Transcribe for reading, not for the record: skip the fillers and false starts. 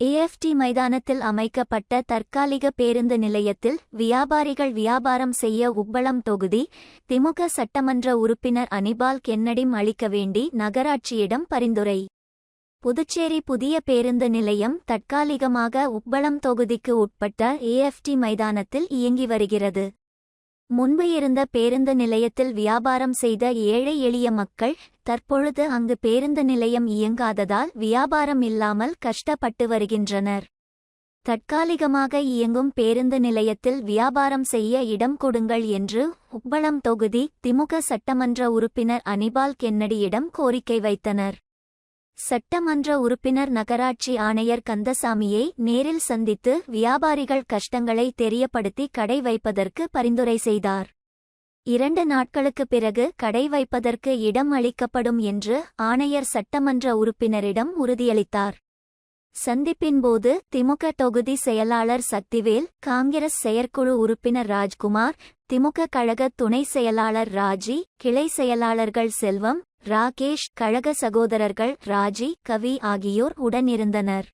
AFT மைதானத்தில் அமைக்கப்பட்ட தற்காலிக பேருந்து நிலையத்தில் வியாபாரிகள் வியாபாரம் செய்ய உப்பளம் தொகுதி திமுக சட்டமன்ற உறுப்பினர் அனிபால் கென்னடிம் அளிக்க வேண்டி நகராட்சியிடம் பரிந்துரை. புதுச்சேரி புதிய பேருந்து நிலையம் தற்காலிகமாக உப்பளம் தொகுதிக்கு உட்பட்ட ஏஎஃப்டி மைதானத்தில் இயங்கி வருகிறது. முன்பு இருந்த பேருந்து நிலையத்தில் வியாபாரம் செய்த ஏழை எளிய மக்கள் தற்பொழுது அங்கு பேருந்து நிலையம் இயங்காததால் வியாபாரம் இல்லாமல் கஷ்டப்பட்டு வருகின்றனர். தற்காலிகமாக இயங்கும் பேருந்து நிலையத்தில் வியாபாரம் செய்ய இடம் கொடுங்கள் என்று உப்பளம் தொகுதி திமுக சட்டமன்ற உறுப்பினர் அனிபால் கென்னடியிடம் கோரிக்கை வைத்தனர். சட்டமன்ற உறுப்பினர் நகராட்சி ஆணையர் கந்தசாமியை நேரில் சந்தித்து வியாபாரிகள் கஷ்டங்களை தெரியப்படுத்தி கடை வைப்பதற்கு பரிந்துரை செய்தார். 2 நாட்களுக்கு பிறகு கடை வைப்பதற்கு இடம் அளிக்கப்படும் என்று ஆணையர் சட்டமன்ற உறுப்பினரிடம் உறுதியளித்தார். சந்திப்பின்போது திமுக தொகுதி செயலாளர் சக்திவேல், காங்கிரஸ் செயற்குழு உறுப்பினர் ராஜ்குமார், திமுக கழக துணை செயலாளர் ராஜி, கிளை செயலாளர்கள் செல்வம், ராகேஷ், கழக சகோதரர்கள் ராஜி, கவி ஆகியோர் உடனிருந்தனர்.